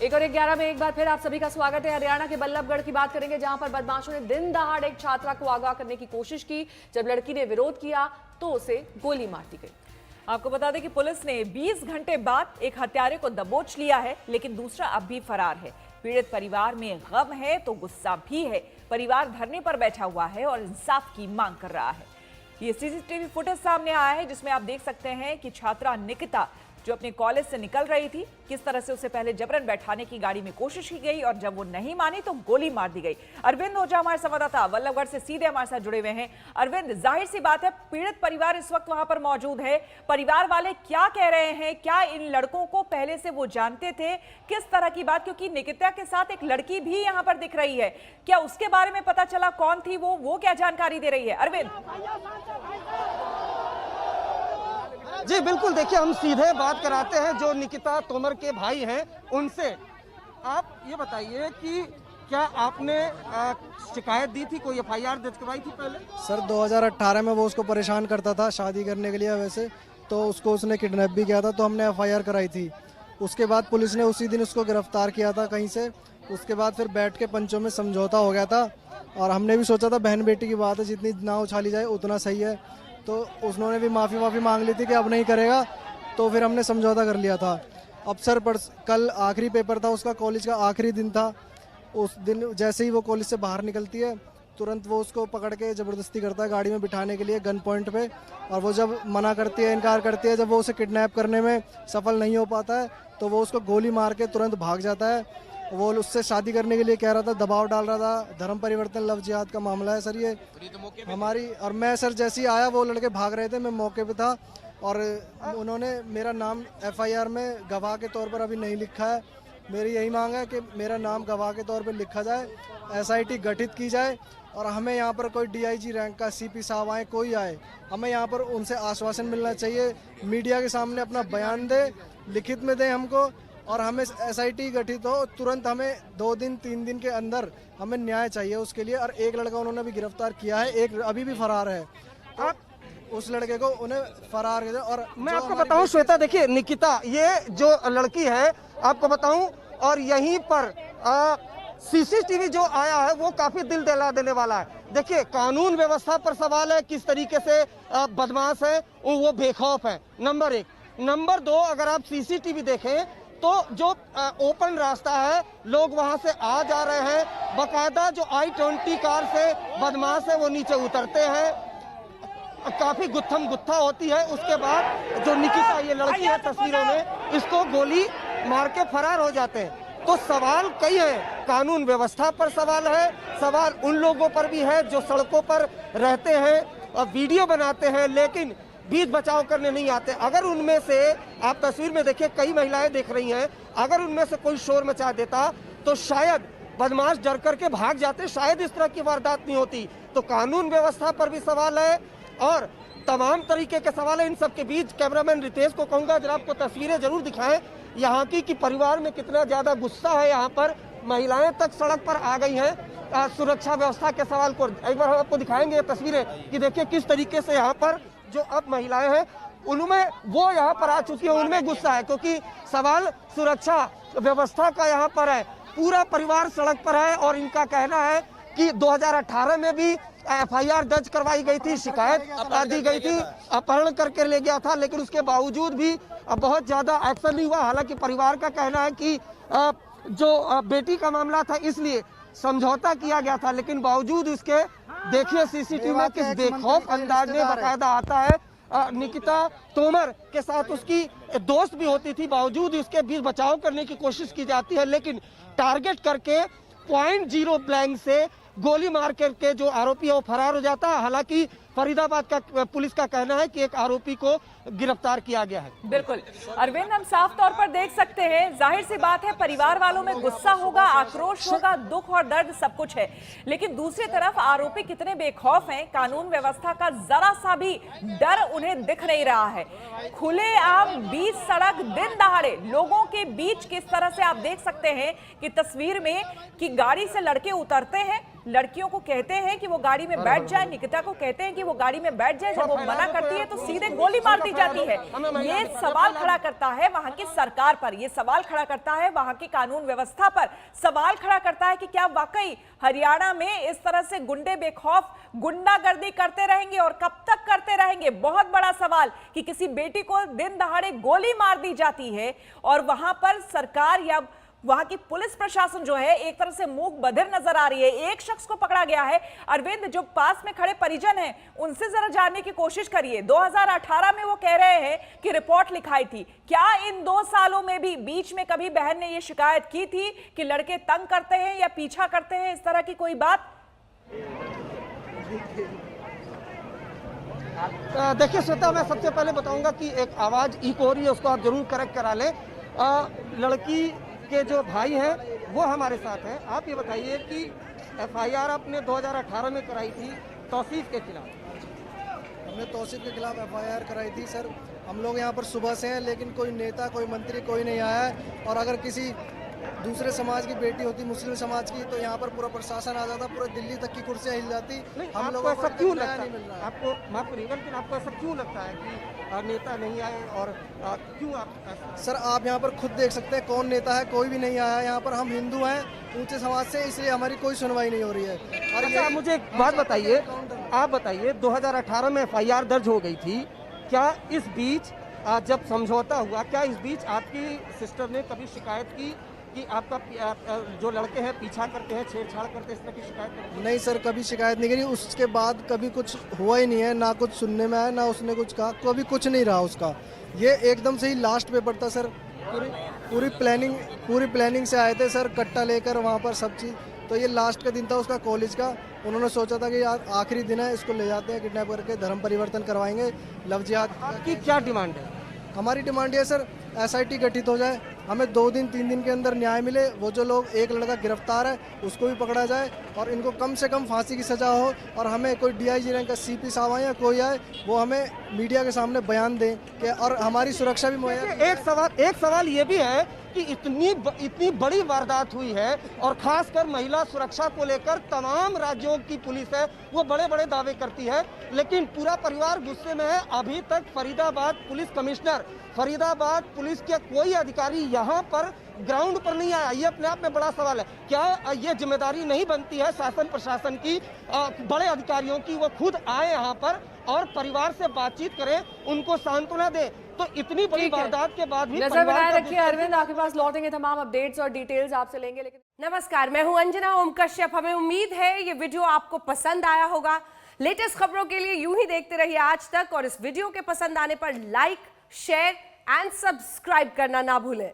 एक और 11 में एक बार फिर आप सभी का स्वागत है। हरियाणा के बल्लभगढ़ की बात करेंगे, जहां पर बदमाशों ने दिन दहाड़ एक छात्रा को अगवा करने की कोशिश की। जब लड़की ने विरोध किया तो उसे गोली मार दी गई। आपको बता दें कि पुलिस ने 20 घंटे बाद एक हत्यारे को दबोच लिया है, लेकिन दूसरा अब भी फरार है। पीड़ित परिवार में गम है तो गुस्सा भी है। परिवार धरने पर बैठा हुआ है और इंसाफ की मांग कर रहा है। ये सीसीटीवी फुटेज सामने आया है, जिसमें आप देख सकते हैं कि छात्रा निकिता जो अपने कॉलेज से निकल रही थी, किस तरह से उसे पहले जबरन बैठाने की गाड़ी में कोशिश की गई और जब वो नहीं मानी तो गोली मार दी गई। अरविंद ओझा हमारे संवाददाता बल्लभगढ़ से सीधे हमारे साथ जुड़े हुए हैं। अरविंद, जाहिर सी बात है पीड़ित परिवार इस वक्त वहां पर मौजूद है। परिवार वाले क्या कह रहे हैं? क्या इन लड़कों को पहले से वो जानते थे? किस तरह की बात, क्योंकि निकिता के साथ एक लड़की भी यहाँ पर दिख रही है, क्या उसके बारे में पता चला? कौन थी वो क्या जानकारी दे रही है? अरविंद जी बिल्कुल, देखिए हम सीधे बात कराते हैं जो निकिता तोमर के भाई हैं उनसे। आप ये बताइए कि क्या आपने शिकायत दी थी, कोई एफआईआर दर्ज करवाई थी पहले? सर 2018 में वो उसको परेशान करता था शादी करने के लिए, वैसे तो उसको उसने किडनैप भी किया था, तो हमने एफआईआर कराई थी। उसके बाद पुलिस ने उसी दिन उसको गिरफ्तार किया था कहीं से। उसके बाद फिर बैठ के पंचों में समझौता हो गया था और हमने भी सोचा था बहन बेटी की बात है, जितनी ना उछाली जाए उतना सही है। तो उन्होंने भी माफ़ी मांग ली थी कि अब नहीं करेगा, तो फिर हमने समझौता कर लिया था। अब सर कल आखिरी पेपर था उसका, कॉलेज का आखिरी दिन था। उस दिन जैसे ही वो कॉलेज से बाहर निकलती है, तुरंत वो उसको पकड़ के ज़बरदस्ती करता है गाड़ी में बिठाने के लिए गन पॉइंट पे। और वो जब मना करती है, इनकार करती है, जब वो उसे किडनैप करने में सफल नहीं हो पाता है तो वो उसको गोली मार के तुरंत भाग जाता है। वो उससे शादी करने के लिए कह रहा था, दबाव डाल रहा था। धर्म परिवर्तन लव जिहाद का मामला है सर ये हमारी। और मैं सर जैसे ही आया वो लड़के भाग रहे थे, मैं मौके पे था और उन्होंने मेरा नाम एफआईआर में गवाह के तौर पर अभी नहीं लिखा है। मेरी यही मांग है कि मेरा नाम गवाह के तौर पर लिखा जाए, एसआईटी गठित की जाए और हमें यहाँ पर कोई डीआईजी रैंक का सीपी साहब आए, कोई आए, हमें यहाँ पर उनसे आश्वासन मिलना चाहिए। मीडिया के सामने अपना बयान दे, लिखित में दे हमको, और हमें एसआईटी गठित हो तुरंत। हमें 2 दिन 3 दिन के अंदर हमें न्याय चाहिए उसके लिए। और एक लड़का उन्होंने भी गिरफ्तार किया है, एक अभी भी फरार है। तो उस लड़के को उन्हें फरार किया। और मैं आपको बताऊं श्वेता, देखिए निकिता ये जो लड़की है आपको बताऊं, और यहीं पर सीसीटीवी जो आया है वो काफी दिल दहला देने वाला है। देखिए कानून व्यवस्था पर सवाल है, किस तरीके से बदमाश है वो बेखौफ है, नंबर 1। नंबर 2, अगर आप सीसीटीवी देखें तो जो ओपन रास्ता है, लोग वहां से आ जा रहे हैं। बाकायदा जो I-20 कार से बदमाश है वो नीचे उतरते हैं, काफी गुत्थम गुत्था होती है। उसके बाद जो निकिता ये लड़की है तस्वीरों में, इसको गोली मार के फरार हो जाते हैं। तो सवाल कई हैं, कानून व्यवस्था पर सवाल है, सवाल उन लोगों पर भी है जो सड़कों पर रहते हैं और वीडियो बनाते हैं लेकिन बीच बचाव करने नहीं आते। अगर उनमें से, आप तस्वीर में देखिए कई महिलाएं देख रही हैं, अगर उनमें से कोई शोर मचा देता तो शायद बदमाश डर करके भाग जाते, शायद इस तरह की वारदात नहीं होती। तो कानून व्यवस्था पर भी सवाल है और तमाम तरीके के सवाल है। इन सब के बीच कैमरामैन रितेश को कहूंगा जरा आपको तस्वीरें जरूर दिखाएं यहाँ की, कि परिवार में कितना ज्यादा गुस्सा है। यहाँ पर महिलाएं तक सड़क पर आ गई हैं सुरक्षा व्यवस्था के सवाल को। एक बार हम आपको दिखाएंगे ये तस्वीरें कि देखिए किस तरीके से यहाँ पर जो अब महिलाएं हैं उनमें वो यहाँ पर आ चुकी है, उनमें गुस्सा है क्योंकि सवाल सुरक्षा व्यवस्था का यहाँ पर है। पूरा परिवार सड़क पर है और इनका कहना है कि 2018 में भी एफआईआर दर्ज करवाई गई थी, शिकायत दी गई थी, अपहरण करके ले गया था, लेकिन उसके बावजूद भी बहुत ज्यादा एक्शन नहीं हुआ। हालांकि परिवार का कहना है कि जो बेटी का मामला था इसलिए समझौता किया गया था, लेकिन बावजूद इसके देखिए सीसीटीवी में किस बेखौफ अंदाज में बाकायदा आता है। निकिता तोमर के साथ उसकी दोस्त भी होती थी, बावजूद इसके बीच बचाव करने की कोशिश की जाती है, लेकिन टारगेट करके .0 ब्लैंक से गोली मार करके जो आरोपी है वो फरार हो जाता है। हालांकि फरीदाबाद का पुलिस का कहना है कि एक आरोपी को गिरफ्तार किया गया है। बिल्कुल अरविंद, हम साफ तौर पर देख सकते हैं, जाहिर सी बात है परिवार वालों में गुस्सा होगा, आक्रोश होगा, दुख और दर्द सब कुछ है, लेकिन दूसरी तरफ आरोपी कितने बेखौफ हैं, कानून व्यवस्था का जरा सा भी डर उन्हें दिख नहीं रहा है। खुलेआम बीच सड़क दिन दहाड़े लोगों के बीच किस तरह से आप देख सकते हैं कि तस्वीर में कि गाड़ी से लड़के उतरते हैं, लड़कियों को कहते हैं कि वो गाड़ी में बैठ जाए, निकिता को कहते हैं कि कि वो गाड़ी में बैठ जाए, जब वो मना करती है तो सीधे गोली मार दी जाती है। ये सवाल खड़ा करता है वहां की सरकार पर, ये सवाल खड़ा करता है वहां की कानून व्यवस्था पर, सवाल खड़ा करता है कि क्या वाकई हरियाणा में इस तरह से गुंडे बेखौफ गुंडागर्दी करते रहेंगे और कब तक करते रहेंगे। बहुत बड़ा सवाल कि किसी बेटी को दिन दहाड़े गोली मार दी जाती है और वहां पर सरकार या वहां की पुलिस प्रशासन जो है एक तरह से मूक बधिर नजर आ रही है। एक शख्स को पकड़ा गया है। अरविंद, जो पास में खड़े परिजन हैं उनसे जरा जानने की कोशिश करिए। 2018 में वो कह रहे हैं कि रिपोर्ट लिखाई थी। क्या इन 2 सालों में भी बीच में कभी बहन ने ये शिकायत की थी कि लड़के तंग करते हैं या पीछा करते हैं, इस तरह की कोई बात? देखिए श्वेता, मैं सबसे पहले बताऊंगा कि एक आवाज इको हो रही है, उसको आप जरूर करेक्ट करा लें। लड़की के जो भाई हैं वो हमारे साथ हैं। आप ये बताइए कि एफआईआर आपने 2018 में कराई थी तौसीफ के खिलाफ। हमने तौसीफ के खिलाफ एफआईआर कराई थी सर। हम लोग यहाँ पर सुबह से हैं, लेकिन कोई नेता, कोई मंत्री, कोई नहीं आया है। और अगर किसी दूसरे समाज की बेटी होती, मुस्लिम समाज की, तो यहाँ पर पूरा प्रशासन आ जाता, पूरे दिल्ली तक की कुर्सियाँ हिल जाती। हम लोगों को क्यों लगता नहीं मिल रहा है। आपको माफ करिएगा, लेकिन आपको ऐसा क्यों लगता है कि नेता नहीं आए और क्यों आप सर, आप यहाँ पर खुद देख सकते हैं कौन नेता है, कोई भी नहीं आया है। यहाँ पर हम हिंदू हैं, ऊंचे समाज से, इसलिए हमारी कोई सुनवाई नहीं हो रही है। और अच्छा, मुझे एक बात बताइए, आप बताइए 2018 में एफआईआर दर्ज हो गई थी, क्या इस बीच जब समझौता हुआ, क्या इस बीच आपकी सिस्टर ने कभी शिकायत की कि आपका जो लड़के हैं पीछा करते हैं, छेड़छाड़ करते हैं, इस तरह की शिकायत? नहीं सर, कभी शिकायत नहीं करी। उसके बाद कभी कुछ हुआ ही नहीं है, ना कुछ सुनने में आया, ना उसने कुछ कहा, कभी कुछ नहीं रहा उसका। ये एकदम से ही लास्ट पेपर था सर। पूरी प्लानिंग से आए थे सर, कट्टा लेकर वहाँ पर सब चीज़। तो ये लास्ट का दिन था उसका कॉलेज का। उन्होंने सोचा था कि यार आखिरी दिन है, इसको ले जाते हैं, किडनैप करके धर्म परिवर्तन करवाएंगे, लव जिहाद। आपकी क्या डिमांड है? हमारी डिमांड ये सर, एसआईटी गठित हो जाए, हमें 2 दिन 3 दिन के अंदर न्याय मिले। वो जो लोग, एक लड़का गिरफ्तार है उसको भी पकड़ा जाए और इनको कम से कम फांसी की सजा हो। और हमें कोई डीआईजी रैंक का सीपी साहब आए या कोई आए, वो हमें मीडिया के सामने बयान दें कि, और हमारी सुरक्षा भी मुहैया। एक सवाल ये भी है कि इतनी बड़ी वारदात हुई है और खासकर महिला सुरक्षा को लेकर तमाम राज्यों की पुलिस है वो बड़े बड़े दावे करती है, लेकिन पूरा परिवार गुस्से में है। अभी तक Faridabad police commissioner, Faridabad police के कोई अधिकारी यहाँ पर ग्राउंड पर नहीं आया। ये अपने आप में बड़ा सवाल है। क्या ये जिम्मेदारी नहीं बनती है शासन प्रशासन की, बड़े अधिकारियों की, वो खुद आए यहाँ पर और परिवार से बातचीत करें, उनको सांत्वना दें? तो इतनी बड़ी वारदात के बाद भी नजर बनाए रखिए। अरविंद, आपके पास लौटेंगे, तमाम अपडेट्स और डिटेल्स आपसे लेंगे। लेकिन नमस्कार, मैं हूं अंजना ओम कश्यप। हमें उम्मीद है ये वीडियो आपको पसंद आया होगा। लेटेस्ट खबरों के लिए यूं ही देखते रहिए आज तक, और इस वीडियो के पसंद आने पर लाइक, शेयर एंड सब्सक्राइब करना ना भूलें।